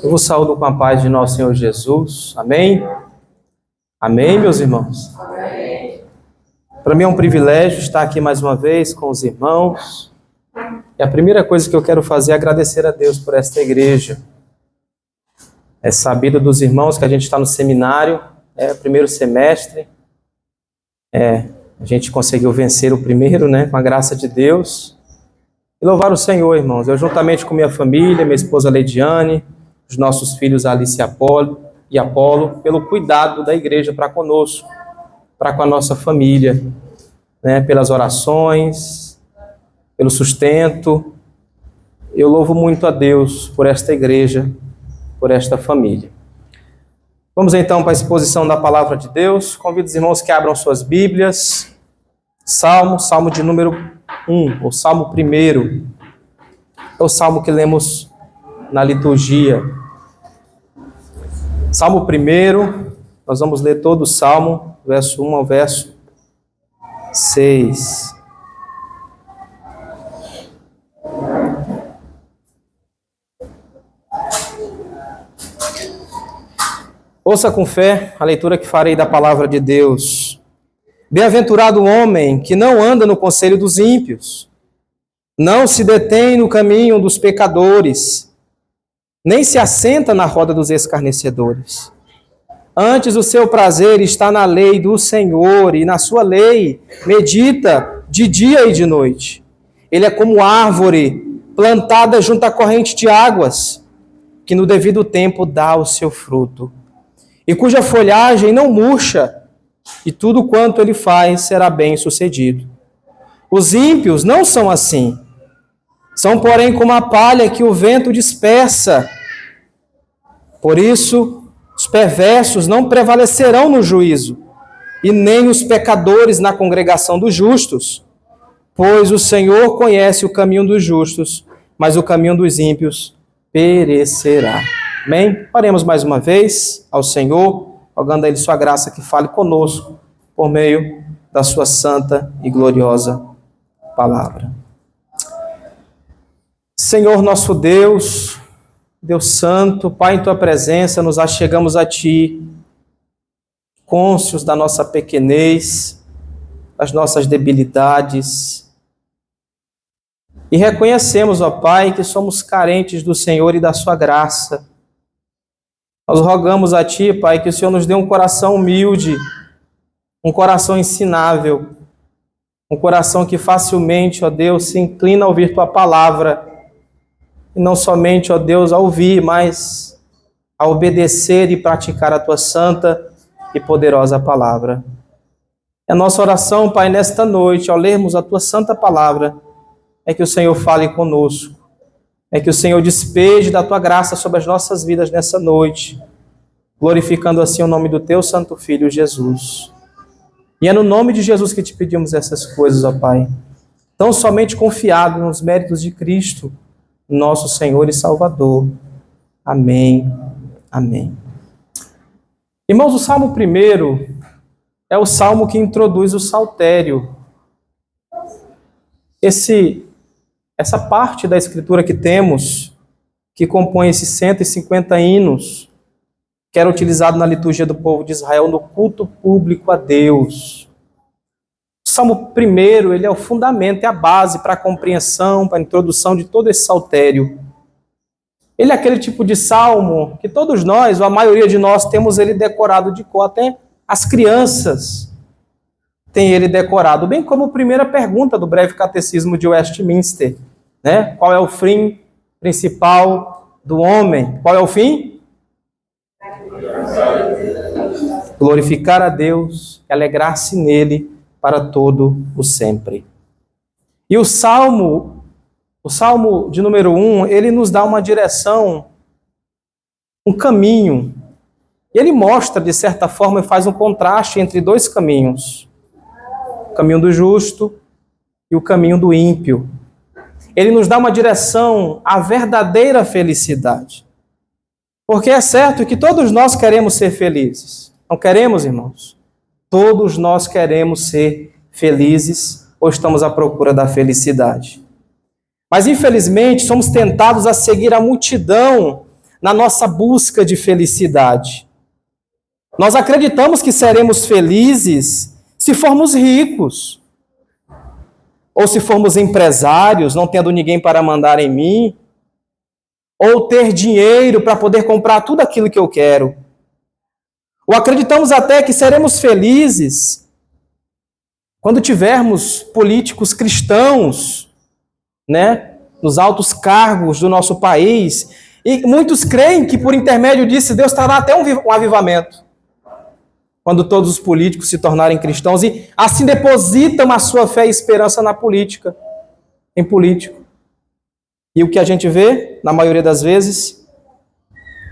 Eu vos saúdo com a paz de nosso Senhor Jesus. Amém? Amém, meus irmãos? Amém. Para mim é um privilégio estar aqui mais uma vez com os irmãos. E a primeira coisa que eu quero fazer é agradecer a Deus por esta igreja. É sabido dos irmãos que a gente está no seminário, primeiro semestre. A gente conseguiu vencer o primeiro, com a graça de Deus. E louvar o Senhor, irmãos. Eu, juntamente com minha família, minha esposa Leidiane, os nossos filhos Alice e Apolo, pelo cuidado da igreja para conosco, para com a nossa família, pelas orações, pelo sustento. Eu louvo muito a Deus por esta igreja, por esta família. Vamos então para a exposição da palavra de Deus. Convido os irmãos que abram suas Bíblias. Salmo de número 1, o Salmo 1. É o salmo que lemos na liturgia. Salmo 1, nós vamos ler todo o salmo, verso 1 ao verso 6. Ouça com fé a leitura que farei da palavra de Deus. Bem-aventurado o homem que não anda no conselho dos ímpios, não se detém no caminho dos pecadores, nem se assenta na roda dos escarnecedores. Antes o seu prazer está na lei do Senhor, e na sua lei medita de dia e de noite. Ele é como árvore plantada junto à corrente de águas, que no devido tempo dá o seu fruto, e cuja folhagem não murcha, e tudo quanto ele faz será bem sucedido. Os ímpios não são assim. São, porém, como a palha que o vento dispersa. Por isso, os perversos não prevalecerão no juízo, e nem os pecadores na congregação dos justos. Pois o Senhor conhece o caminho dos justos, mas o caminho dos ímpios perecerá. Amém? Oremos mais uma vez ao Senhor, rogando a Ele sua graça que fale conosco por meio da sua santa e gloriosa palavra. Senhor nosso Deus, Deus Santo, Pai, em Tua presença nos achegamos a Ti, cônscios da nossa pequenez, das nossas debilidades, e reconhecemos, ó Pai, que somos carentes do Senhor e da Sua graça. Nós rogamos a Ti, Pai, que o Senhor nos dê um coração humilde, um coração ensinável, um coração que facilmente, ó Deus, se inclina a ouvir Tua palavra, e não somente, ó Deus, a ouvir, mas a obedecer e praticar a Tua santa e poderosa palavra. É a nossa oração, Pai, nesta noite, ao lermos a Tua santa palavra, é que o Senhor fale conosco. É que o Senhor despeje da Tua graça sobre as nossas vidas nessa noite, glorificando assim o nome do Teu Santo Filho, Jesus. E é no nome de Jesus que te pedimos essas coisas, ó Pai, tão somente confiado nos méritos de Cristo, nosso Senhor e Salvador. Amém. Amém. Irmãos, o Salmo 1 é o salmo que introduz o saltério. Essa parte da Escritura que temos, que compõe esses 150 hinos, que era utilizado na liturgia do povo de Israel no culto público a Deus. O Salmo 1, ele é o fundamento, é a base para a compreensão, para a introdução de todo esse saltério. Ele é aquele tipo de salmo que todos nós, ou a maioria de nós, temos ele decorado de cor, até as crianças têm ele decorado, bem como a primeira pergunta do breve catecismo de Westminster, Qual é o fim principal do homem? Qual é o fim? Glorificar a Deus e alegrar-se nele para todo o sempre. E o Salmo de número 1, ele nos dá uma direção, um caminho. E ele mostra, de certa forma, e faz um contraste entre dois caminhos. O caminho do justo e o caminho do ímpio. Ele nos dá uma direção à verdadeira felicidade. Porque é certo que todos nós queremos ser felizes. Não queremos, irmãos? Todos nós queremos ser felizes ou estamos à procura da felicidade. Mas, infelizmente, somos tentados a seguir a multidão na nossa busca de felicidade. Nós acreditamos que seremos felizes se formos ricos, ou se formos empresários, não tendo ninguém para mandar em mim, ou ter dinheiro para poder comprar tudo aquilo que eu quero. Ou acreditamos até que seremos felizes quando tivermos políticos cristãos, né, nos altos cargos do nosso país. E muitos creem que por intermédio disso Deus trará até um avivamento, quando todos os políticos se tornarem cristãos, e assim depositam a sua fé e esperança na política, em político. E o que a gente vê, na maioria das vezes,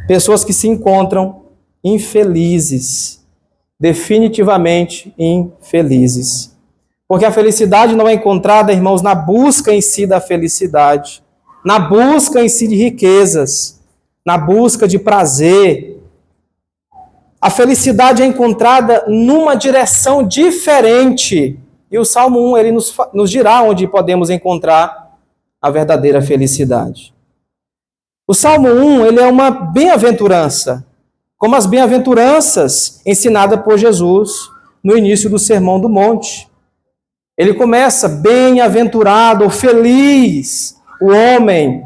pessoas que se encontram infelizes, definitivamente infelizes. Porque a felicidade não é encontrada, irmãos, na busca em si da felicidade, na busca em si de riquezas, na busca de prazer. A felicidade é encontrada numa direção diferente. E o Salmo 1, ele nos dirá onde podemos encontrar a verdadeira felicidade. O Salmo 1, ele é uma bem-aventurança, como as bem-aventuranças ensinadas por Jesus no início do Sermão do Monte. Ele começa, bem-aventurado ou feliz o homem.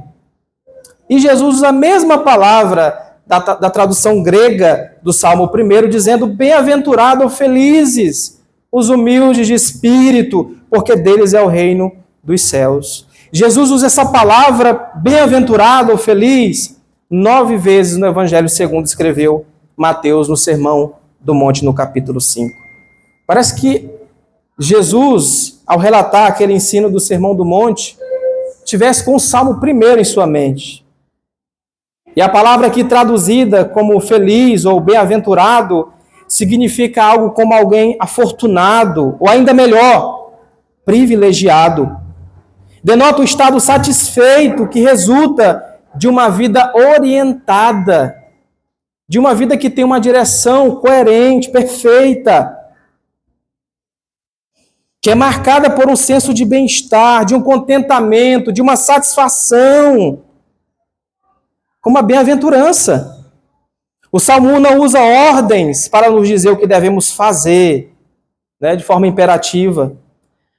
E Jesus usa a mesma palavra da tradução grega do Salmo 1, dizendo, bem-aventurado ou felizes os humildes de espírito, porque deles é o reino dos céus. Jesus usa essa palavra, bem-aventurado ou feliz, 9 vezes no Evangelho segundo escreveu Mateus no Sermão do Monte, no capítulo 5. Parece que Jesus, ao relatar aquele ensino do Sermão do Monte, tivesse com o Salmo 1 em sua mente. E a palavra aqui traduzida como feliz ou bem-aventurado significa algo como alguém afortunado, ou ainda melhor, privilegiado. Denota o estado satisfeito que resulta de uma vida orientada, de uma vida que tem uma direção coerente, perfeita, que é marcada por um senso de bem-estar, de um contentamento, de uma satisfação, como a bem-aventurança. O Salmo 1 não usa ordens para nos dizer o que devemos fazer, né, de forma imperativa,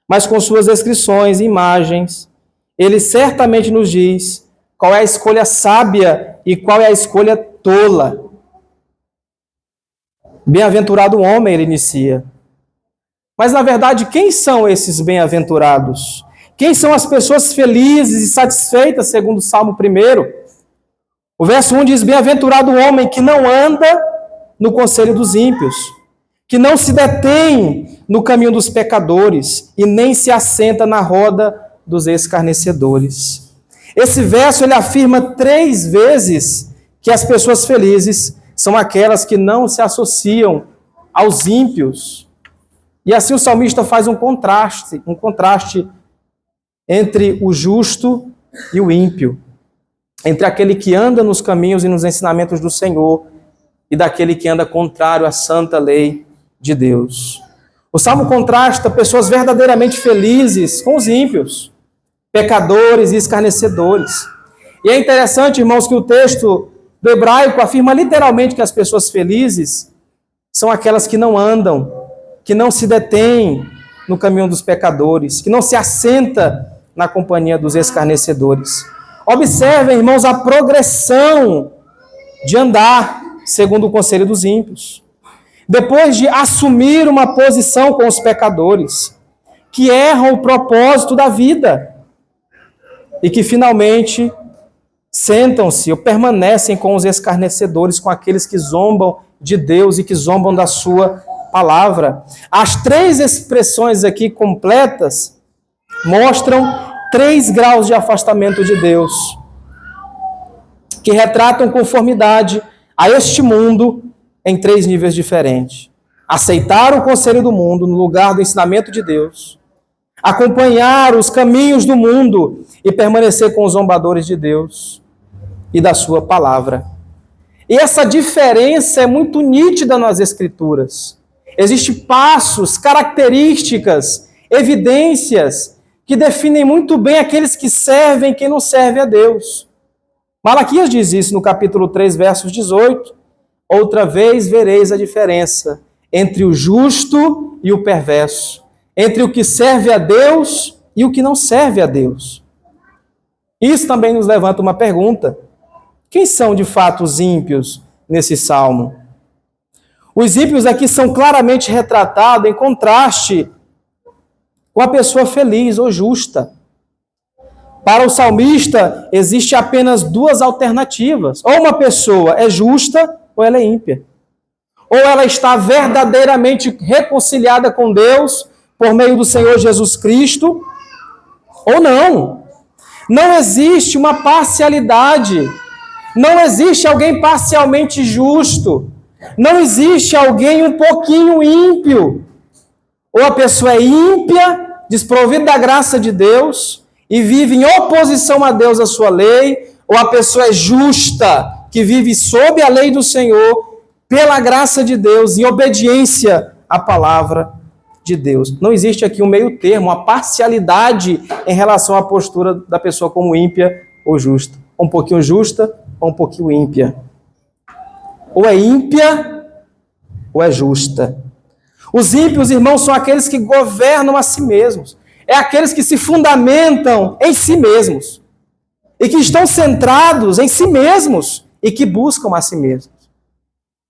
mas com suas descrições e imagens, ele certamente nos diz qual é a escolha sábia e qual é a escolha tola. Bem-aventurado o homem, ele inicia. Mas, na verdade, quem são esses bem-aventurados? Quem são as pessoas felizes e satisfeitas, segundo o Salmo 1? O verso 1 diz, bem-aventurado o homem que não anda no conselho dos ímpios, que não se detém no caminho dos pecadores e nem se assenta na roda dos escarnecedores. Esse verso ele afirma 3 vezes que as pessoas felizes são aquelas que não se associam aos ímpios. E assim o salmista faz um contraste entre o justo e o ímpio, entre aquele que anda nos caminhos e nos ensinamentos do Senhor e daquele que anda contrário à santa lei de Deus. O Salmo contrasta pessoas verdadeiramente felizes com os ímpios, pecadores e escarnecedores. E é interessante, irmãos, que o texto do hebraico afirma literalmente que as pessoas felizes são aquelas que não andam, que não se detêm no caminho dos pecadores, que não se assenta na companhia dos escarnecedores. Observem, irmãos, a progressão de andar segundo o conselho dos ímpios. Depois de assumir uma posição com os pecadores, que erram o propósito da vida e que finalmente sentam-se ou permanecem com os escarnecedores, com aqueles que zombam de Deus e que zombam da sua palavra. As 3 expressões aqui completas mostram 3 graus de afastamento de Deus, que retratam conformidade a este mundo em 3 níveis diferentes. Aceitar o conselho do mundo no lugar do ensinamento de Deus, acompanhar os caminhos do mundo e permanecer com os zombadores de Deus e da sua palavra. E essa diferença é muito nítida nas Escrituras. Existem passos, características, evidências que definem muito bem aqueles que servem e quem não serve a Deus. Malaquias diz isso no capítulo 3, versos 18. Outra vez vereis a diferença entre o justo e o perverso, entre o que serve a Deus e o que não serve a Deus. Isso também nos levanta uma pergunta. Quem são de fato os ímpios nesse salmo? Os ímpios aqui são claramente retratados em contraste com a pessoa feliz ou justa. Para o salmista, existe apenas duas alternativas. Ou uma pessoa é justa ou ela é ímpia. Ou ela está verdadeiramente reconciliada com Deus por meio do Senhor Jesus Cristo, ou não. Não existe uma parcialidade. Não existe alguém parcialmente justo. Não existe alguém um pouquinho ímpio. Ou a pessoa é ímpia, desprovida da graça de Deus, e vive em oposição a Deus, a sua lei, ou a pessoa é justa, que vive sob a lei do Senhor, pela graça de Deus, em obediência à palavra de Deus. Não existe aqui um meio termo, uma parcialidade em relação à postura da pessoa como ímpia ou justa. Um pouquinho justa ou um pouquinho ímpia. Ou é ímpia ou é justa. Os ímpios, irmãos, são aqueles que governam a si mesmos. É aqueles que se fundamentam em si mesmos. E que estão centrados em si mesmos. E que buscam a si mesmos.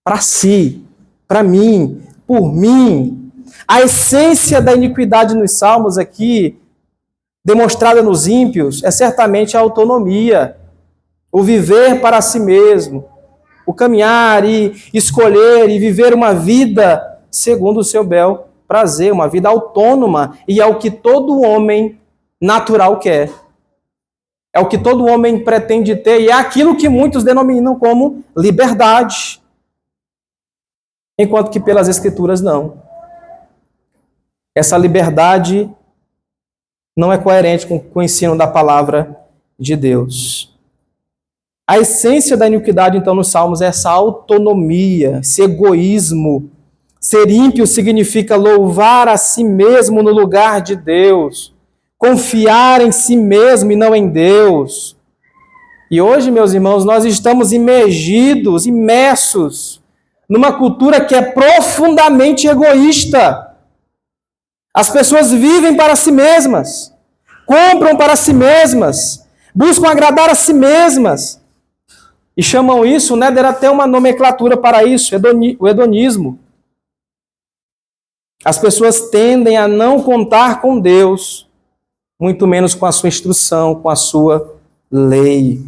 Para si, para mim, por mim. A essência da iniquidade nos salmos aqui, demonstrada nos ímpios, é certamente a autonomia. O viver para si mesmo. O caminhar e escolher e viver uma vida segundo o seu bel prazer, uma vida autônoma, e é o que todo homem natural quer. É o que todo homem pretende ter, e é aquilo que muitos denominam como liberdade. Enquanto que pelas Escrituras não. Essa liberdade não é coerente com o ensino da palavra de Deus. A essência da iniquidade, então, nos Salmos é essa autonomia, esse egoísmo. Ser ímpio significa louvar a si mesmo no lugar de Deus, confiar em si mesmo e não em Deus. E hoje, meus irmãos, nós estamos imersos numa cultura que é profundamente egoísta. As pessoas vivem para si mesmas, compram para si mesmas, buscam agradar a si mesmas. E chamam isso, né, deram até uma nomenclatura para isso, o hedonismo. As pessoas tendem a não contar com Deus, muito menos com a sua instrução, com a sua lei.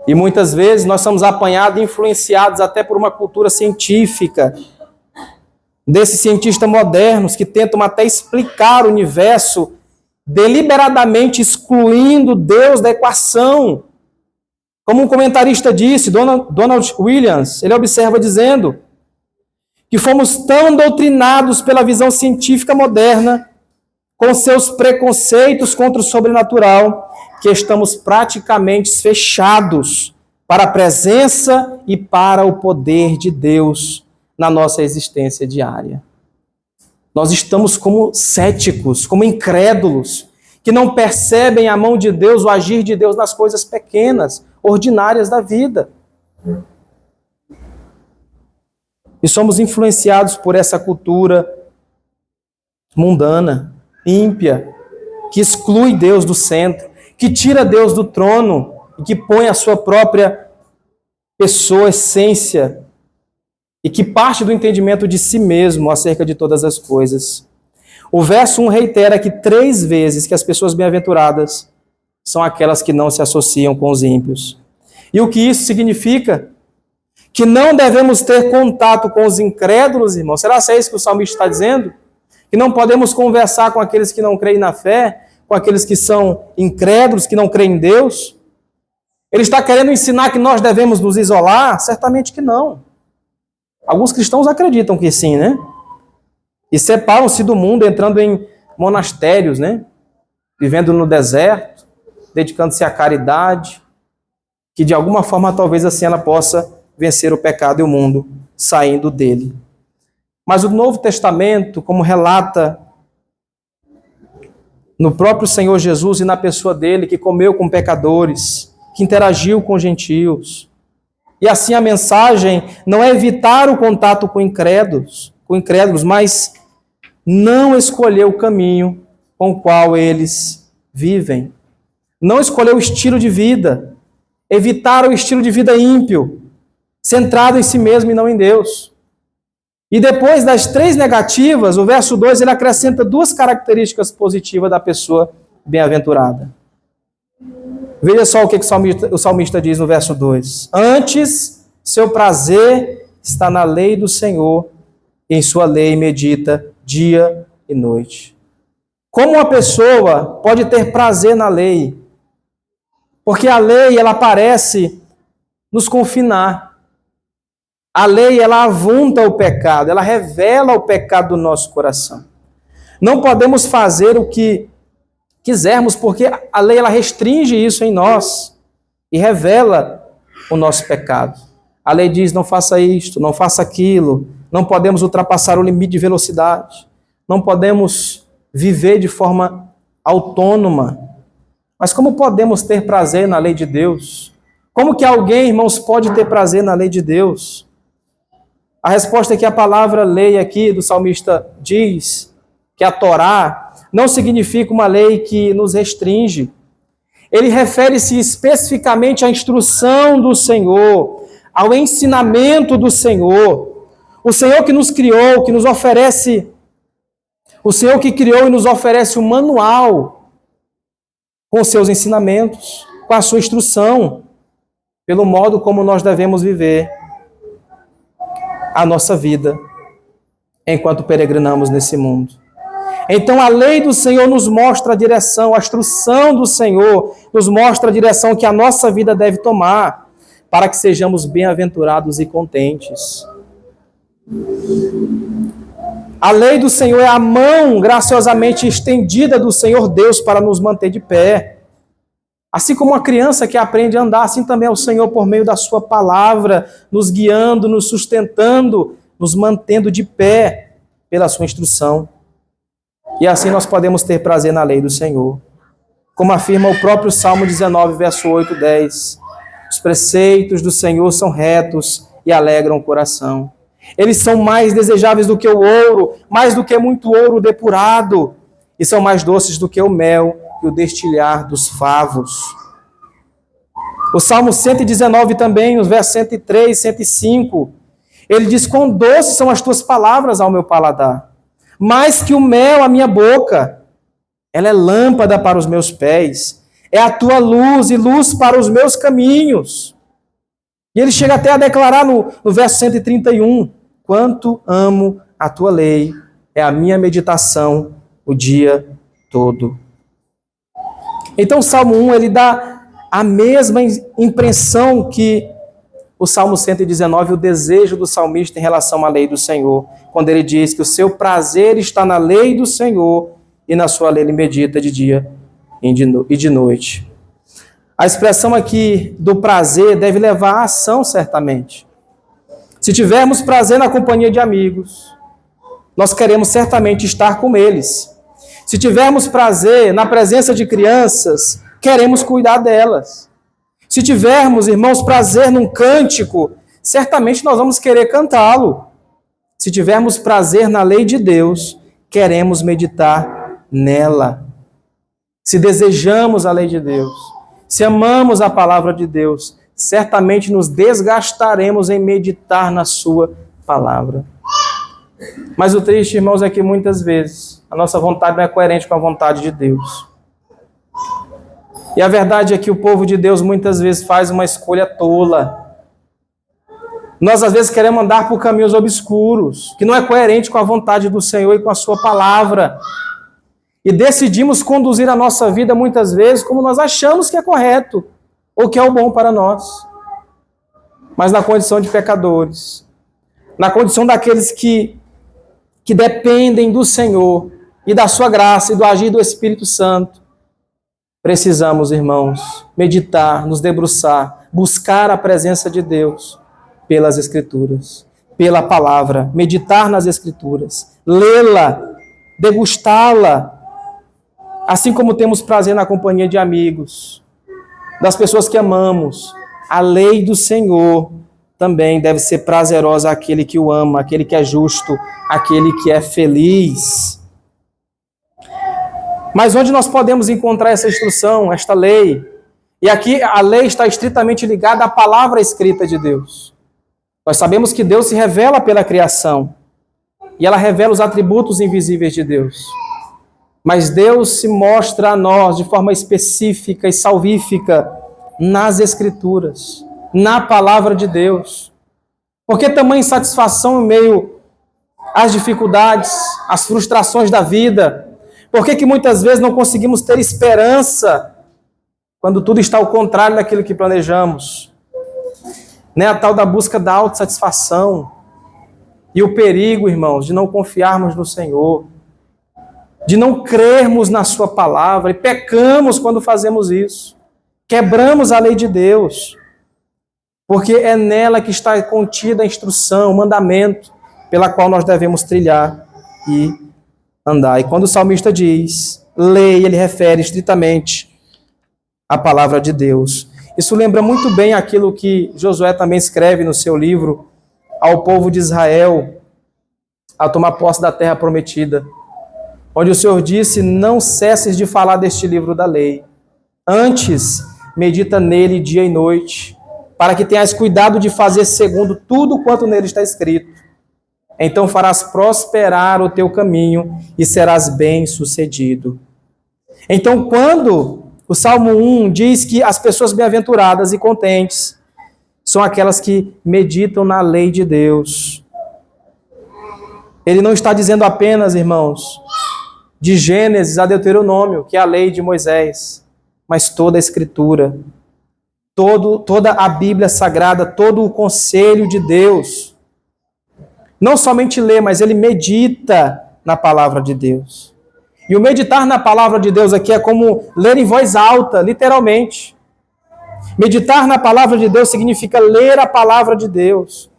E muitas vezes nós somos apanhados e influenciados até por uma cultura científica, desses cientistas modernos que tentam até explicar o universo, deliberadamente excluindo Deus da equação. Como um comentarista disse, Donald Williams, ele observa dizendo que fomos tão doutrinados pela visão científica moderna, com seus preconceitos contra o sobrenatural, que estamos praticamente fechados para a presença e para o poder de Deus na nossa existência diária. Nós estamos como céticos, como incrédulos, que não percebem a mão de Deus, o agir de Deus nas coisas pequenas, ordinárias da vida. E somos influenciados por essa cultura mundana, ímpia, que exclui Deus do centro, que tira Deus do trono e que põe a sua própria pessoa, essência, e que parte do entendimento de si mesmo acerca de todas as coisas. O verso 1 reitera que 3 vezes que as pessoas bem-aventuradas são aquelas que não se associam com os ímpios. E o que isso significa? Que não devemos ter contato com os incrédulos, irmãos. Será que é isso que o salmista está dizendo? Que não podemos conversar com aqueles que não creem na fé, com aqueles que são incrédulos, que não creem em Deus? Ele está querendo ensinar que nós devemos nos isolar? Certamente que não. Alguns cristãos acreditam que sim, né? E separam-se do mundo, entrando em monastérios, né? Vivendo no deserto, dedicando-se à caridade, que de alguma forma talvez assim ela possa vencer o pecado e o mundo, saindo dele. Mas o Novo Testamento, como relata no próprio Senhor Jesus e na pessoa dele, que comeu com pecadores, que interagiu com gentios. E assim a mensagem não é evitar o contato com incrédulos, mas não escolher o caminho com o qual eles vivem. Não escolher o estilo de vida, evitar o estilo de vida ímpio, centrado em si mesmo e não em Deus. E depois das 3 negativas, o verso 2, ele acrescenta 2 características positivas da pessoa bem-aventurada. Veja só o que o salmista diz no verso 2. Antes, seu prazer está na lei do Senhor, e em sua lei medita dia e noite. Como uma pessoa pode ter prazer na lei? Porque a lei, ela parece nos confinar. A lei, ela avunta o pecado, ela revela o pecado do nosso coração. Não podemos fazer o que quisermos, porque a lei, ela restringe isso em nós e revela o nosso pecado. A lei diz, não faça isto, não faça aquilo, não podemos ultrapassar o limite de velocidade, não podemos viver de forma autônoma. Mas como podemos ter prazer na lei de Deus? Como que alguém, irmãos, pode ter prazer na lei de Deus? A resposta é que a palavra lei aqui do salmista diz que a Torá não significa uma lei que nos restringe. Ele refere-se especificamente à instrução do Senhor, ao ensinamento do Senhor. O Senhor que nos criou, que nos oferece, o Senhor que criou e nos oferece um manual com seus ensinamentos, com a sua instrução, pelo modo como nós devemos viver a nossa vida enquanto peregrinamos nesse mundo. Então a lei do Senhor nos mostra a direção, a instrução do Senhor nos mostra a direção que a nossa vida deve tomar para que sejamos bem-aventurados e contentes. A lei do Senhor é a mão graciosamente estendida do Senhor Deus para nos manter de pé. Assim como uma criança que aprende a andar, assim também é o Senhor por meio da sua palavra, nos guiando, nos sustentando, nos mantendo de pé pela sua instrução. E assim nós podemos ter prazer na lei do Senhor. Como afirma o próprio Salmo 19, verso 8 e 10. Os preceitos do Senhor são retos e alegram o coração. Eles são mais desejáveis do que o ouro, mais do que muito ouro depurado, e são mais doces do que o mel e o destilhar dos favos. O Salmo 119 também, os versos 103, 105, ele diz, quão doces são as tuas palavras ao meu paladar, mais que o mel à minha boca. Ela é lâmpada para os meus pés, é a tua luz e luz para os meus caminhos. E ele chega até a declarar no verso 131, quanto amo a tua lei, é a minha meditação o dia todo. Então o Salmo 1, ele dá a mesma impressão que o Salmo 119, o desejo do salmista em relação à lei do Senhor, quando ele diz que o seu prazer está na lei do Senhor e na sua lei ele medita de dia e de noite. A expressão aqui do prazer deve levar à ação, certamente. Se tivermos prazer na companhia de amigos, nós queremos certamente estar com eles. Se tivermos prazer na presença de crianças, queremos cuidar delas. Se tivermos, irmãos, prazer num cântico, certamente nós vamos querer cantá-lo. Se tivermos prazer na lei de Deus, queremos meditar nela. Se desejamos a lei de Deus, se amamos a palavra de Deus, certamente nos desgastaremos em meditar na sua palavra. Mas o triste, irmãos, é que muitas vezes a nossa vontade não é coerente com a vontade de Deus. E a verdade é que o povo de Deus muitas vezes faz uma escolha tola. Nós às vezes queremos andar por caminhos obscuros, que não é coerente com a vontade do Senhor e com a sua palavra. E decidimos conduzir a nossa vida muitas vezes como nós achamos que é correto, ou que é o bom para nós. Mas na condição de pecadores, na condição daqueles que dependem do Senhor e da sua graça e do agir do Espírito Santo, precisamos, irmãos, meditar, nos debruçar, buscar a presença de Deus pelas Escrituras, pela palavra, meditar nas Escrituras, lê-la, degustá-la, assim como temos prazer na companhia de amigos. das pessoas que amamos. A lei do Senhor também deve ser prazerosa àquele que o ama, àquele que é justo, àquele que é feliz. Mas onde nós podemos encontrar essa instrução, esta lei? E aqui a lei está estritamente ligada à palavra escrita de Deus. Nós sabemos que Deus se revela pela criação, e ela revela os atributos invisíveis de Deus. Mas Deus se mostra a nós de forma específica e salvífica nas Escrituras, na palavra de Deus. Por que tamanha insatisfação em meio às dificuldades, às frustrações da vida? Por que muitas vezes não conseguimos ter esperança quando tudo está ao contrário daquilo que planejamos? A tal da busca da autossatisfação e o perigo, irmãos, de não confiarmos no Senhor, de não crermos na sua palavra, e pecamos quando fazemos isso. Quebramos a lei de Deus, porque é nela que está contida a instrução, o mandamento, pela qual nós devemos trilhar e andar. E quando o salmista diz lei, ele refere estritamente à palavra de Deus. Isso lembra muito bem aquilo que Josué também escreve no seu livro ao povo de Israel, a tomar posse da terra prometida, onde o Senhor disse: não cesses de falar deste livro da lei, antes medita nele dia e noite, para que tenhas cuidado de fazer segundo tudo quanto nele está escrito. Então farás prosperar o teu caminho e serás bem-sucedido. Então, quando o Salmo 1 diz que as pessoas bem-aventuradas e contentes são aquelas que meditam na lei de Deus, ele não está dizendo apenas, irmãos, de Gênesis a Deuteronômio, que é a lei de Moisés, mas toda a Escritura, toda a Bíblia Sagrada, todo o conselho de Deus. Não somente lê, mas ele medita na palavra de Deus. E o meditar na palavra de Deus aqui é como ler em voz alta, literalmente. Meditar na palavra de Deus significa ler a palavra de Deus,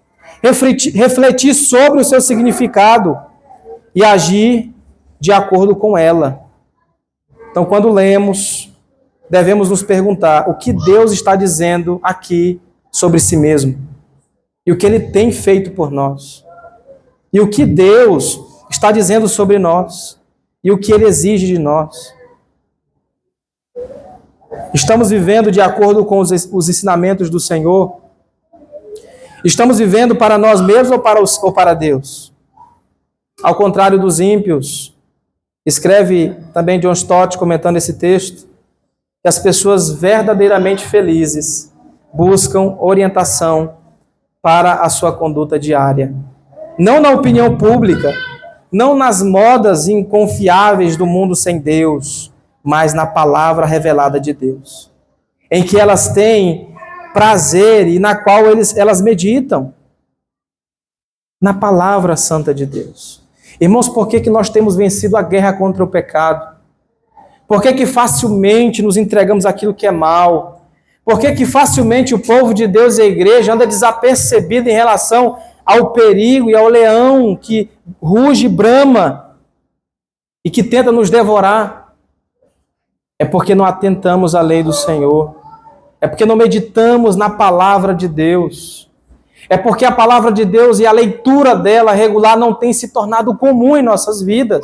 refletir sobre o seu significado e agir de acordo com ela. Então, quando lemos, devemos nos perguntar o que Deus está dizendo aqui sobre si mesmo e o que Ele tem feito por nós. E o que Deus está dizendo sobre nós e o que Ele exige de nós. Estamos vivendo de acordo com os ensinamentos do Senhor? Estamos vivendo para nós mesmos ou para Deus? Ao contrário dos ímpios, escreve também John Stott, comentando esse texto, que as pessoas verdadeiramente felizes buscam orientação para a sua conduta diária. Não na opinião pública, não nas modas inconfiáveis do mundo sem Deus, mas na palavra revelada de Deus, em que elas têm prazer e na qual elas meditam. Na palavra santa de Deus. Irmãos, por que nós temos vencido a guerra contra o pecado? Por que facilmente nos entregamos àquilo que é mal? Por que facilmente o povo de Deus e a igreja anda desapercebido em relação ao perigo e ao leão que ruge e brama e que tenta nos devorar? É porque não atentamos à lei do Senhor. É porque não meditamos na palavra de Deus. É porque a palavra de Deus e a leitura dela regular não tem se tornado comum em nossas vidas.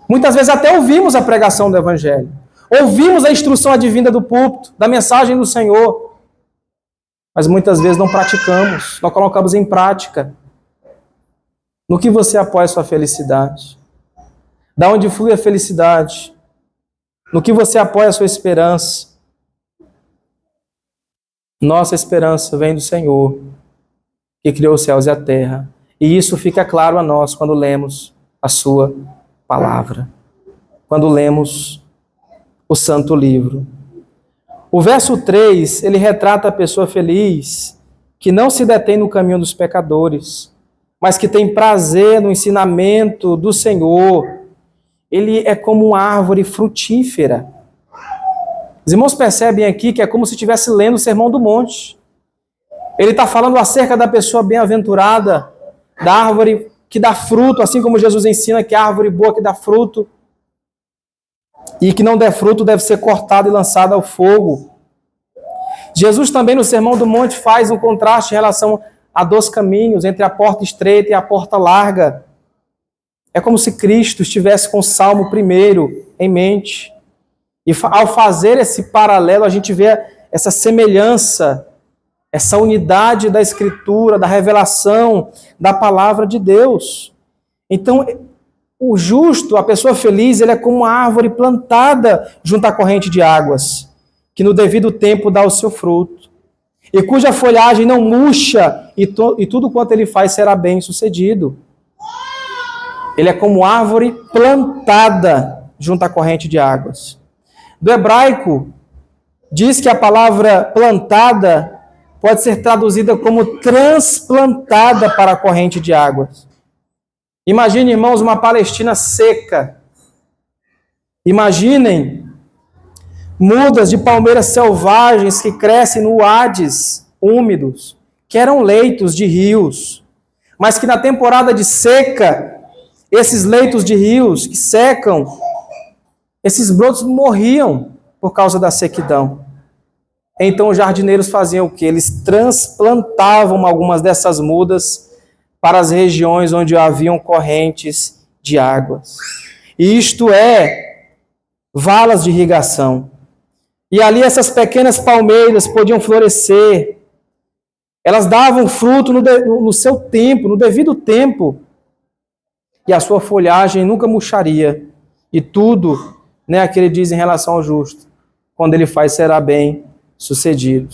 Muitas vezes até ouvimos a pregação do Evangelho. Ouvimos a instrução advinda do púlpito, da mensagem do Senhor. Mas muitas vezes não praticamos, não colocamos em prática. No que você apoia a sua felicidade? Da onde flui a felicidade? No que você apoia a sua esperança? Nossa esperança vem do Senhor, que criou os céus e a terra. E isso fica claro a nós quando lemos a sua palavra, quando lemos o santo livro. O verso 3, ele retrata a pessoa feliz, que não se detém no caminho dos pecadores, mas que tem prazer no ensinamento do Senhor. Ele é como uma árvore frutífera. Os irmãos percebem aqui que é como se estivesse lendo o Sermão do Monte. Ele está falando acerca da pessoa bem-aventurada, da árvore que dá fruto, assim como Jesus ensina que é a árvore boa que dá fruto. e que não der fruto deve ser cortado e lançado ao fogo. Jesus também no Sermão do Monte faz um contraste em relação a 2 caminhos, entre a porta estreita e a porta larga. É como se Cristo estivesse com o Salmo 1 em mente. E ao fazer esse paralelo, a gente vê essa semelhança, essa unidade da Escritura, da revelação, da palavra de Deus. Então, o justo, a pessoa feliz, ele é como uma árvore plantada junto à corrente de águas, que no devido tempo dá o seu fruto, e cuja folhagem não murcha, e tudo quanto ele faz será bem sucedido. Ele é como árvore plantada junto à corrente de águas. Do hebraico, diz que a palavra plantada pode ser traduzida como transplantada para a corrente de águas. Imagine, irmãos, uma Palestina seca. Imaginem mudas de palmeiras selvagens que crescem no Hades, úmidos, que eram leitos de rios, mas que na temporada de seca, esses leitos de rios que secam, esses brotos morriam por causa da sequidão. Então os jardineiros faziam o quê? Eles transplantavam algumas dessas mudas para as regiões onde haviam correntes de águas. E isto é valas de irrigação. E ali essas pequenas palmeiras podiam florescer. Elas davam fruto no seu tempo, no devido tempo. E a sua folhagem nunca murcharia. E tudo, que ele diz em relação ao justo, quando ele faz, será bem sucedido.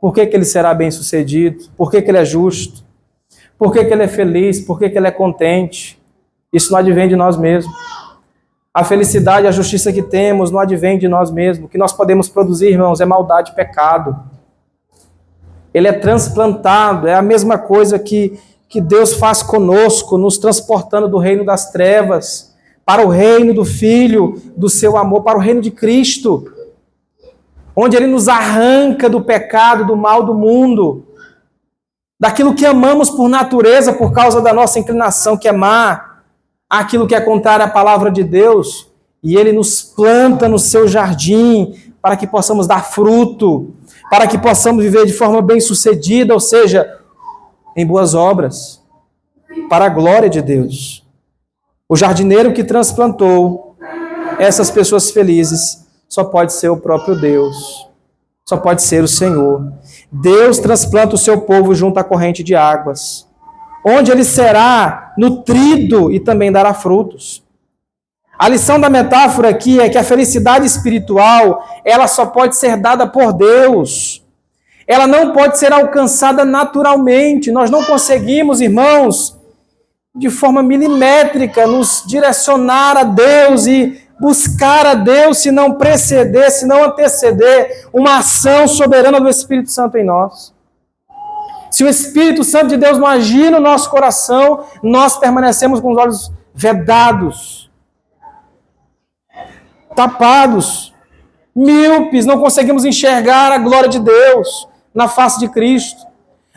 Por que ele será bem sucedido? Por que ele é justo? Por que ele é feliz? Por que ele é contente? Isso não advém de nós mesmos. A felicidade, a justiça que temos não advém de nós mesmos. O que nós podemos produzir, irmãos, é maldade e pecado. Ele é transplantado, é a mesma coisa que Deus faz conosco, nos transportando do reino das trevas para o reino do Filho, do seu amor, para o reino de Cristo, onde Ele nos arranca do pecado, do mal do mundo, daquilo que amamos por natureza, por causa da nossa inclinação que é má, aquilo que é contrário à palavra de Deus, e Ele nos planta no seu jardim para que possamos dar fruto, para que possamos viver de forma bem-sucedida, ou seja, em boas obras, para a glória de Deus. O jardineiro que transplantou essas pessoas felizes só pode ser o próprio Deus, só pode ser o Senhor. Deus transplanta o seu povo junto à corrente de águas, onde ele será nutrido e também dará frutos. A lição da metáfora aqui é que a felicidade espiritual, ela só pode ser dada por Deus. Ela não pode ser alcançada naturalmente. Nós não conseguimos, irmãos, de forma milimétrica, nos direcionar a Deus e buscar a Deus se não preceder, se não anteceder uma ação soberana do Espírito Santo em nós. Se o Espírito Santo de Deus não agir no nosso coração, nós permanecemos com os olhos vedados, tapados, míopes, não conseguimos enxergar a glória de Deus na face de Cristo.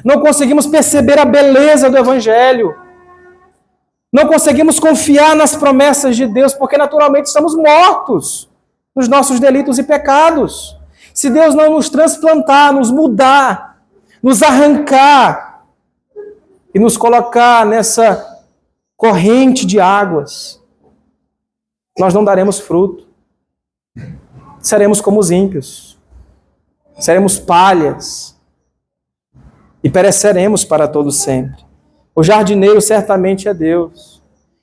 Não conseguimos perceber a beleza do Evangelho. Não conseguimos confiar nas promessas de Deus, porque naturalmente estamos mortos nos nossos delitos e pecados. Se Deus não nos transplantar, nos mudar, nos arrancar e nos colocar nessa corrente de águas, nós não daremos fruto. Seremos como os ímpios. Seremos palhas e pereceremos para todo sempre. O jardineiro certamente é Deus.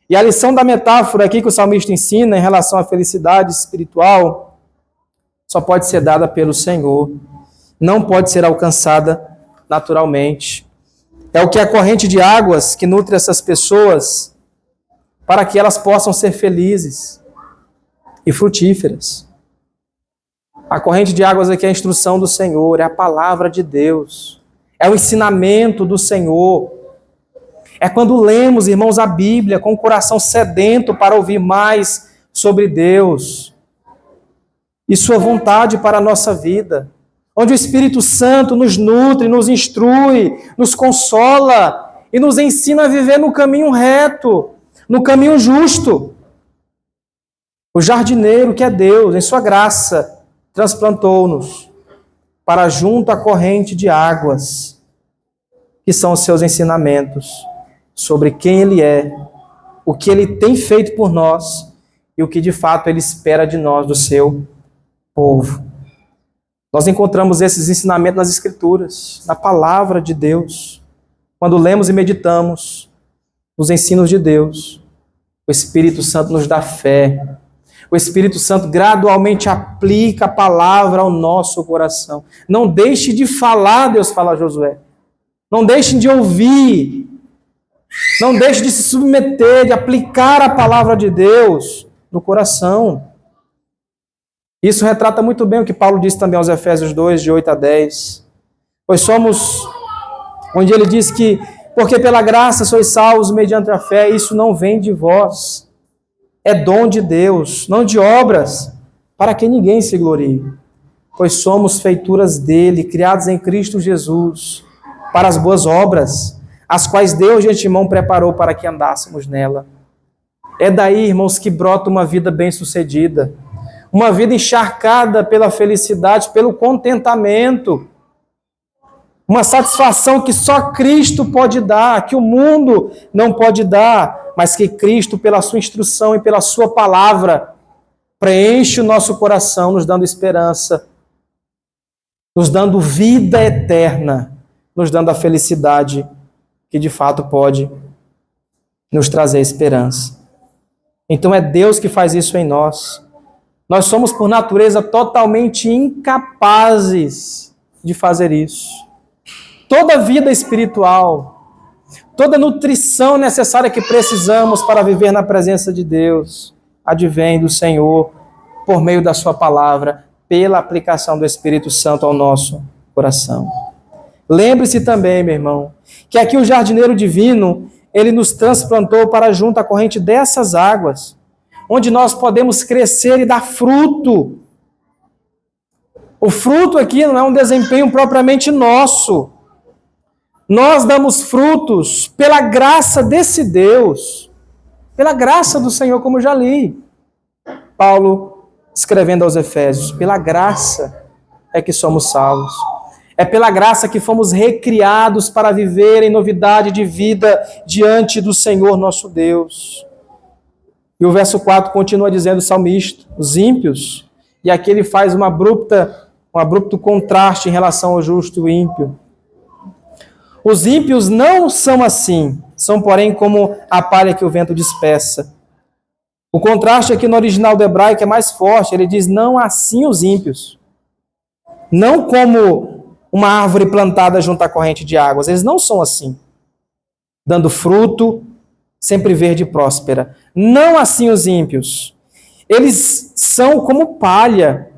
E a lição da metáfora aqui que o salmista ensina em relação à felicidade espiritual só pode ser dada pelo Senhor. Não pode ser alcançada naturalmente. É o que a corrente de águas que nutre essas pessoas para que elas possam ser felizes e frutíferas. A corrente de águas aqui é a instrução do Senhor, é a palavra de Deus, é o ensinamento do Senhor. É quando lemos, irmãos, a Bíblia com o coração sedento para ouvir mais sobre Deus e sua vontade para a nossa vida, onde o Espírito Santo nos nutre, nos instrui, nos consola e nos ensina a viver no caminho reto, no caminho justo. O jardineiro, que é Deus, em sua graça, transplantou-nos para junto à corrente de águas, que são os seus ensinamentos sobre quem Ele é, o que Ele tem feito por nós e o que de fato Ele espera de nós, do seu povo. Nós encontramos esses ensinamentos nas Escrituras, na palavra de Deus. Quando lemos e meditamos nos ensinos de Deus, o Espírito Santo nos dá fé. O Espírito Santo gradualmente aplica a palavra ao nosso coração. Não deixe de falar, Deus fala a Josué. Não deixe de ouvir. Não deixe de se submeter, de aplicar a palavra de Deus no coração. Isso retrata muito bem o que Paulo disse também aos Efésios 2, de 8 a 10. Pois somos, onde ele diz que, porque pela graça sois salvos mediante a fé, isso não vem de vós. É dom de Deus, não de obras, para que ninguém se glorie. Pois somos feituras dele, criados em Cristo Jesus, para as boas obras, as quais Deus de antemão preparou para que andássemos nela. É daí, irmãos, que brota uma vida bem-sucedida, uma vida encharcada pela felicidade, pelo contentamento, uma satisfação que só Cristo pode dar, que o mundo não pode dar, mas que Cristo, pela sua instrução e pela sua palavra, preenche o nosso coração, nos dando esperança, nos dando vida eterna, nos dando a felicidade que de fato pode nos trazer esperança. Então é Deus que faz isso em nós. Nós somos, por natureza, totalmente incapazes de fazer isso. Toda vida espiritual, toda nutrição necessária que precisamos para viver na presença de Deus, advém do Senhor por meio da sua palavra, pela aplicação do Espírito Santo ao nosso coração. Lembre-se também, meu irmão, que aqui o jardineiro divino, ele nos transplantou para junto à corrente dessas águas, onde nós podemos crescer e dar fruto. O fruto aqui não é um desempenho propriamente nosso. Nós damos frutos pela graça desse Deus, pela graça do Senhor, como já li. Paulo, escrevendo aos Efésios, pela graça é que somos salvos. É pela graça que fomos recriados para viver em novidade de vida diante do Senhor nosso Deus. E o verso 4 continua dizendo o salmista, os ímpios, e aqui ele faz um abrupto contraste em relação ao justo e ímpio. Os ímpios não são assim, são, porém, como a palha que o vento dispersa. O contraste aqui no original do hebraico é mais forte, ele diz, não assim os ímpios. Não como uma árvore plantada junto à corrente de águas, eles não são assim, dando fruto, sempre verde e próspera. Não assim os ímpios. Eles são como palha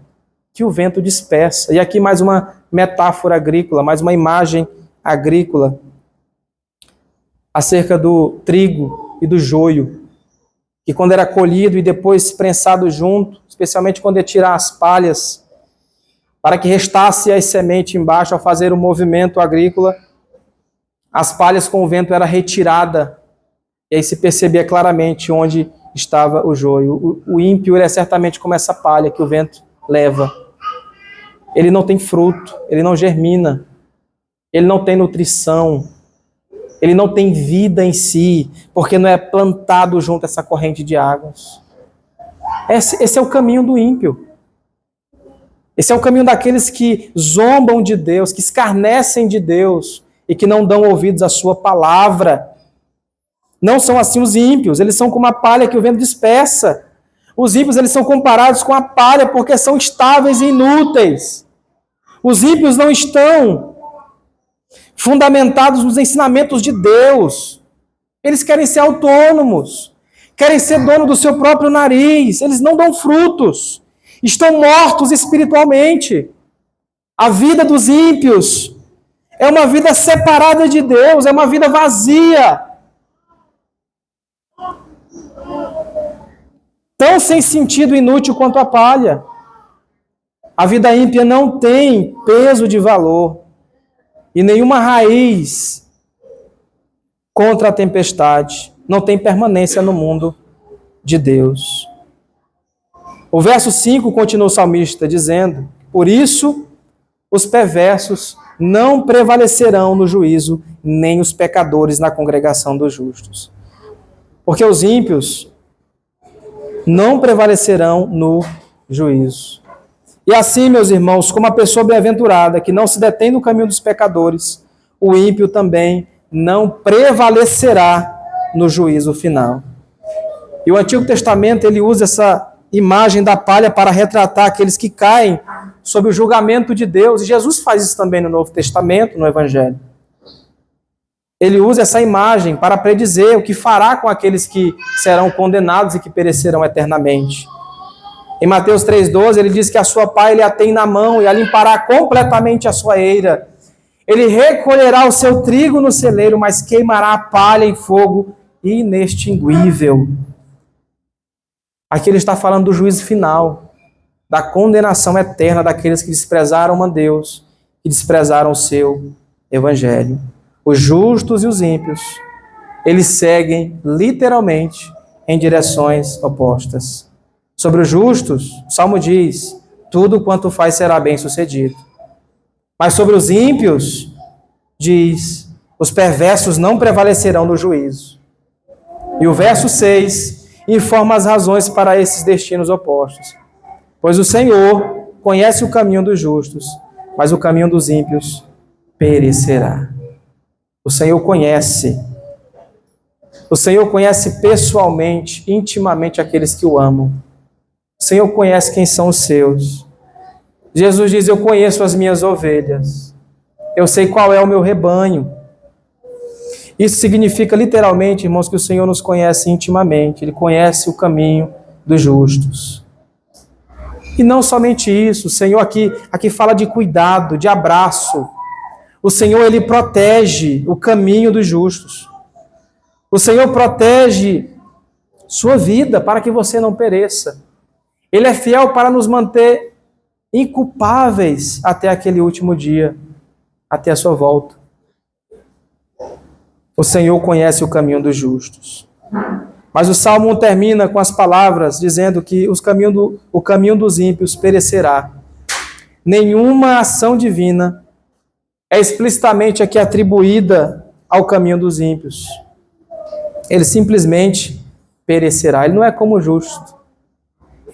que o vento dispersa. E aqui mais uma metáfora agrícola, mais uma imagem agrícola acerca do trigo e do joio, que quando era colhido e depois prensado junto, especialmente quando ia tirar as palhas, para que restasse a semente embaixo, ao fazer o movimento agrícola, as palhas com o vento era retirada, e aí se percebia claramente onde estava o joio. O ímpio é certamente como essa palha que o vento leva. Ele não tem fruto, ele não germina, ele não tem nutrição, ele não tem vida em si, porque não é plantado junto a essa corrente de águas. Esse é o caminho do ímpio. Esse é o caminho daqueles que zombam de Deus, que escarnecem de Deus e que não dão ouvidos à sua palavra. Não são assim os ímpios, eles são como a palha que o vento dispersa. Os ímpios, eles são comparados com a palha porque são estáveis e inúteis. Os ímpios não estão fundamentados nos ensinamentos de Deus. Eles querem ser autônomos, querem ser dono do seu próprio nariz, eles não dão frutos, estão mortos espiritualmente. A vida dos ímpios é uma vida separada de Deus, é uma vida vazia. Tão sem sentido e inútil quanto a palha. A vida ímpia não tem peso de valor e nenhuma raiz contra a tempestade. Não tem permanência no mundo de Deus. O verso 5 continua o salmista dizendo: por isso os perversos não prevalecerão no juízo, nem os pecadores na congregação dos justos. Porque os ímpios não prevalecerão no juízo. E assim, meus irmãos, como a pessoa bem-aventurada que não se detém no caminho dos pecadores, o ímpio também não prevalecerá no juízo final. E o Antigo Testamento, ele usa essa imagem da palha para retratar aqueles que caem sob o julgamento de Deus. E Jesus faz isso também no Novo Testamento, no Evangelho. Ele usa essa imagem para predizer o que fará com aqueles que serão condenados e que perecerão eternamente. Em Mateus 3,12, ele diz que a sua pá ele a tem na mão e a limpará completamente a sua eira. Ele recolherá o seu trigo no celeiro, mas queimará a palha em fogo inextinguível. Aqui ele está falando do juízo final, da condenação eterna daqueles que desprezaram a Deus, que desprezaram o seu evangelho. Os justos e os ímpios, eles seguem literalmente em direções opostas. Sobre os justos, o Salmo diz: tudo quanto faz será bem sucedido. Mas sobre os ímpios, diz: os perversos não prevalecerão no juízo. E o verso 6 informa as razões para esses destinos opostos. Pois o Senhor conhece o caminho dos justos, mas o caminho dos ímpios perecerá. O Senhor conhece. O Senhor conhece pessoalmente, intimamente aqueles que o amam. O Senhor conhece quem são os seus. Jesus diz: eu conheço as minhas ovelhas. Eu sei qual é o meu rebanho. Isso significa literalmente, irmãos, que o Senhor nos conhece intimamente. Ele conhece o caminho dos justos. E não somente isso, o Senhor aqui fala de cuidado, de abraço. O Senhor, ele protege o caminho dos justos. O Senhor protege sua vida para que você não pereça. Ele é fiel para nos manter inculpáveis até aquele último dia, até a sua volta. O Senhor conhece o caminho dos justos. Mas o Salmo 1 termina com as palavras dizendo que o caminho dos ímpios perecerá. Nenhuma ação divina é explicitamente aqui atribuída ao caminho dos ímpios. Ele simplesmente perecerá. Ele não é como o justo.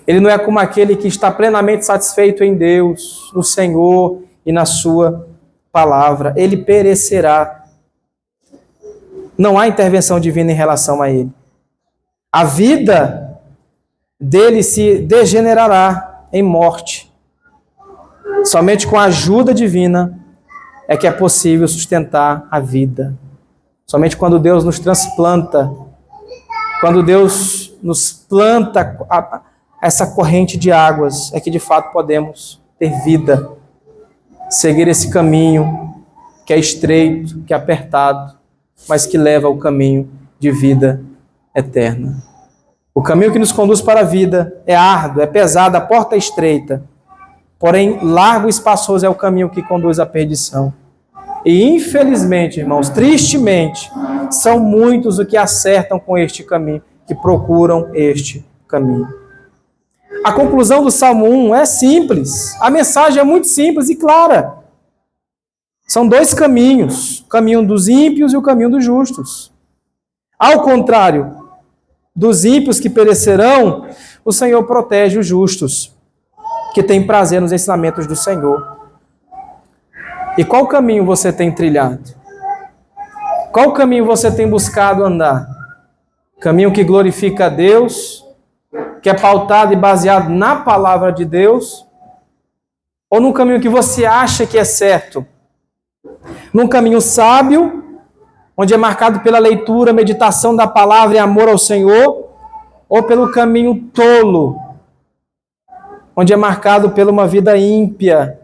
Ele não é como aquele que está plenamente satisfeito em Deus, no Senhor e na sua palavra. Ele perecerá. Não há intervenção divina em relação a ele. A vida dele se degenerará em morte. Somente com a ajuda divina é que é possível sustentar a vida. Somente quando Deus nos transplanta, quando Deus nos planta essa corrente de águas, é que de fato podemos ter vida, seguir esse caminho que é estreito, que é apertado, mas que leva ao caminho de vida eterna. O caminho que nos conduz para a vida é árduo, é pesado, a porta é estreita, porém largo e espaçoso é o caminho que conduz à perdição. E infelizmente, irmãos, tristemente, são muitos os que acertam com este caminho, que procuram este caminho. A conclusão do Salmo 1 é simples, a mensagem é muito simples e clara. São dois caminhos, o caminho dos ímpios e o caminho dos justos. Ao contrário dos ímpios que perecerão, o Senhor protege os justos, que têm prazer nos ensinamentos do Senhor. E qual caminho você tem trilhado? Qual caminho você tem buscado andar? Caminho que glorifica a Deus, que é pautado e baseado na palavra de Deus? Ou num caminho que você acha que é certo? Num caminho sábio, onde é marcado pela leitura, meditação da palavra e amor ao Senhor? Ou pelo caminho tolo, onde é marcado por uma vida ímpia,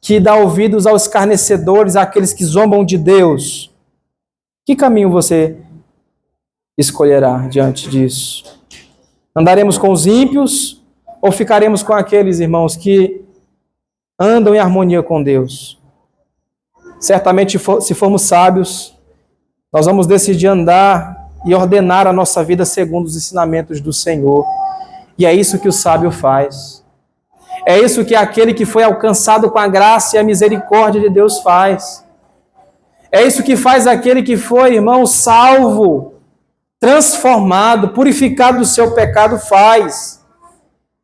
que dá ouvidos aos escarnecedores, àqueles que zombam de Deus? Que caminho você escolherá diante disso? Andaremos com os ímpios ou ficaremos com aqueles, irmãos, que andam em harmonia com Deus? Certamente, se formos sábios, nós vamos decidir andar e ordenar a nossa vida segundo os ensinamentos do Senhor. E é isso que o sábio faz. É isso que aquele que foi alcançado com a graça e a misericórdia de Deus faz. É isso que faz aquele que foi, irmão, salvo, transformado, purificado do seu pecado, faz.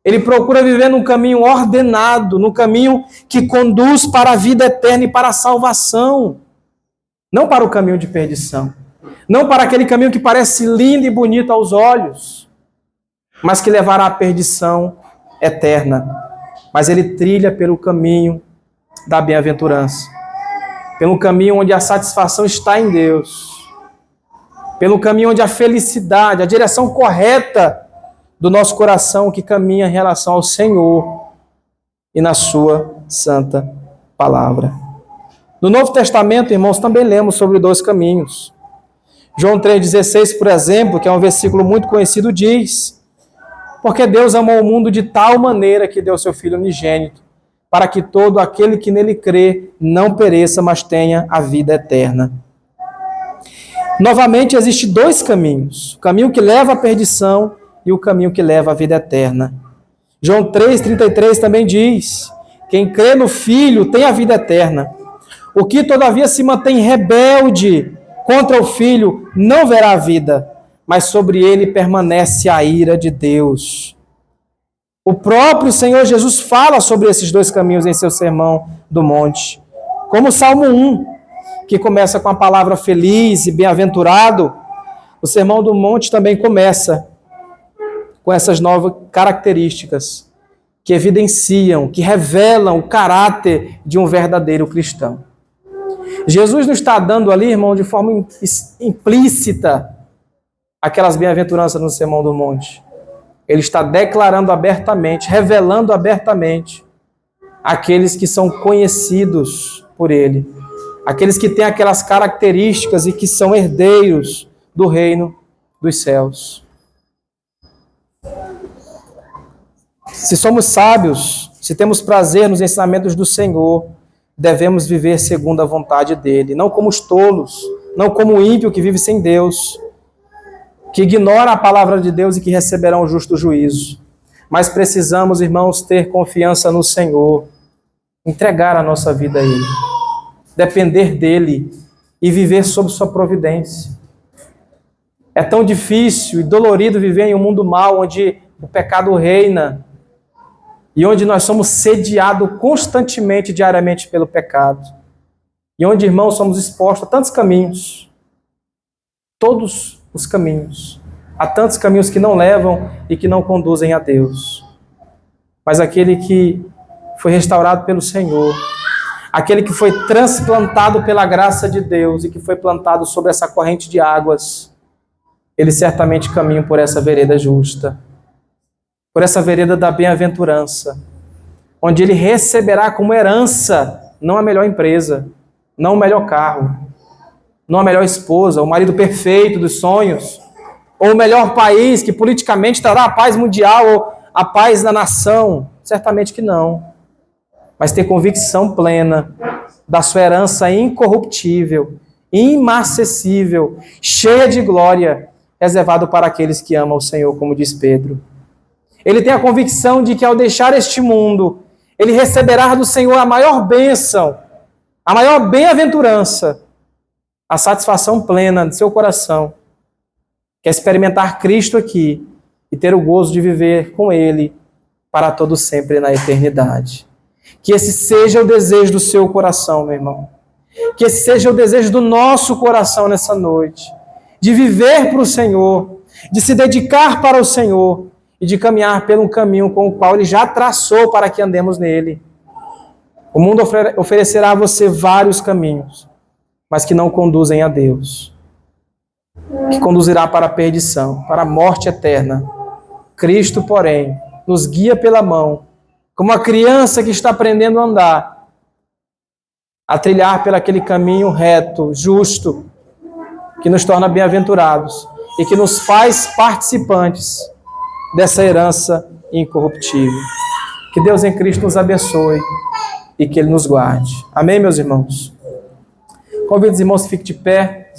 Ele procura viver num caminho ordenado, num caminho que conduz para a vida eterna e para a salvação. Não para o caminho de perdição. Não para aquele caminho que parece lindo e bonito aos olhos, mas que levará à perdição eterna. Mas ele trilha pelo caminho da bem-aventurança. Pelo caminho onde a satisfação está em Deus. Pelo caminho onde a felicidade, a direção correta do nosso coração que caminha em relação ao Senhor e na sua santa palavra. No Novo Testamento, irmãos, também lemos sobre 2 caminhos. João 3,16, por exemplo, que é um versículo muito conhecido, diz: porque Deus amou o mundo de tal maneira que deu seu Filho unigênito, para que todo aquele que nele crê não pereça, mas tenha a vida eterna. Novamente, existem 2 caminhos: o caminho que leva à perdição e o caminho que leva à vida eterna. João 3,33 também diz: quem crê no Filho tem a vida eterna. O que todavia se mantém rebelde contra o Filho não verá a vida, mas sobre ele permanece a ira de Deus. O próprio Senhor Jesus fala sobre esses 2 caminhos em seu Sermão do Monte. Como o Salmo 1, que começa com a palavra feliz e bem-aventurado, o Sermão do Monte também começa com essas novas características que evidenciam, que revelam o caráter de um verdadeiro cristão. Jesus nos está dando ali, irmão, de forma implícita, aquelas bem-aventuranças no Sermão do Monte. Ele está declarando abertamente, revelando abertamente aqueles que são conhecidos por ele, aqueles que têm aquelas características e que são herdeiros do reino dos céus. Se somos sábios, se temos prazer nos ensinamentos do Senhor, devemos viver segundo a vontade dele, não como os tolos, não como o ímpio que vive sem Deus, que ignora a palavra de Deus e que receberão o justo juízo. Mas precisamos, irmãos, ter confiança no Senhor, entregar a nossa vida a Ele, depender dEle e viver sob sua providência. É tão difícil e dolorido viver em um mundo mau, onde o pecado reina e onde nós somos sediados constantemente, diariamente pelo pecado. E onde, irmãos, somos expostos a tantos caminhos, todos os caminhos. Há tantos caminhos que não levam e que não conduzem a Deus. Mas aquele que foi restaurado pelo Senhor, aquele que foi transplantado pela graça de Deus e que foi plantado sobre essa corrente de águas, ele certamente caminha por essa vereda justa, por essa vereda da bem-aventurança, onde ele receberá como herança não a melhor empresa, não o melhor carro, não a melhor esposa, o marido perfeito dos sonhos, ou o melhor país que politicamente trará a paz mundial ou a paz na nação. Certamente que não. Mas ter convicção plena da sua herança incorruptível, inacessível, cheia de glória, reservado para aqueles que amam o Senhor, como diz Pedro. Ele tem a convicção de que ao deixar este mundo, ele receberá do Senhor a maior bênção, a maior bem-aventurança, a satisfação plena de seu coração, que é experimentar Cristo aqui e ter o gozo de viver com Ele para todo sempre na eternidade. Que esse seja o desejo do seu coração, meu irmão. Que esse seja o desejo do nosso coração nessa noite, de viver para o Senhor, de se dedicar para o Senhor e de caminhar pelo caminho com o qual Ele já traçou para que andemos nele. O mundo oferecerá a você vários caminhos, mas que não conduzem a Deus, que conduzirá para a perdição, para a morte eterna. Cristo, porém, nos guia pela mão, como uma criança que está aprendendo a andar, a trilhar por aquele caminho reto, justo, que nos torna bem-aventurados e que nos faz participantes dessa herança incorruptível. Que Deus em Cristo nos abençoe e que Ele nos guarde. Amém, meus irmãos? Convido os irmãos que fiquem de pé.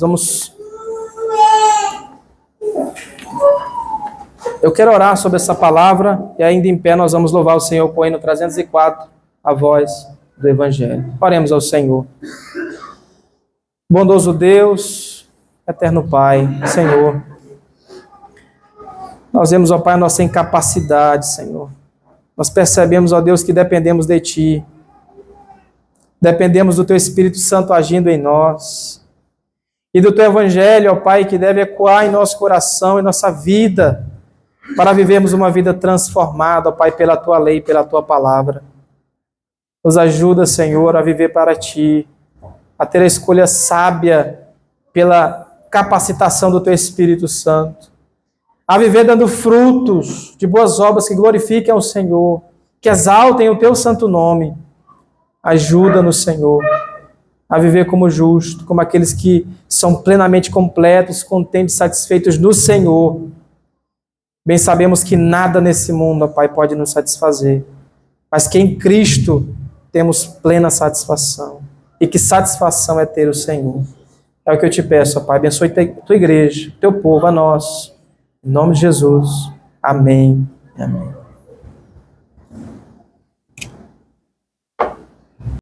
Eu Eu quero orar sobre essa palavra e ainda em pé nós vamos louvar o Senhor com o hino 304, a voz do Evangelho. Oremos ao Senhor. Bondoso Deus, eterno Pai, Senhor, nós vemos, ó Pai, a nossa incapacidade, Senhor. Nós percebemos, ó Deus, que dependemos de Ti. Dependemos do Teu Espírito Santo agindo em nós. E do Teu Evangelho, ó Pai, que deve ecoar em nosso coração, em nossa vida, para vivermos uma vida transformada, ó Pai, pela Tua lei, pela Tua palavra. Nos ajuda, Senhor, a viver para Ti, a ter a escolha sábia pela capacitação do Teu Espírito Santo, a viver dando frutos de boas obras que glorifiquem ao Senhor, que exaltem o Teu santo nome. Ajuda-nos, Senhor, a viver como justo, como aqueles que são plenamente completos, contentes, satisfeitos no Senhor. Bem sabemos que nada nesse mundo, ó Pai, pode nos satisfazer, mas que em Cristo temos plena satisfação. E que satisfação é ter o Senhor. É o que eu te peço, ó Pai. Abençoe a Tua igreja, Teu povo, a nós. Em nome de Jesus. Amém e amém.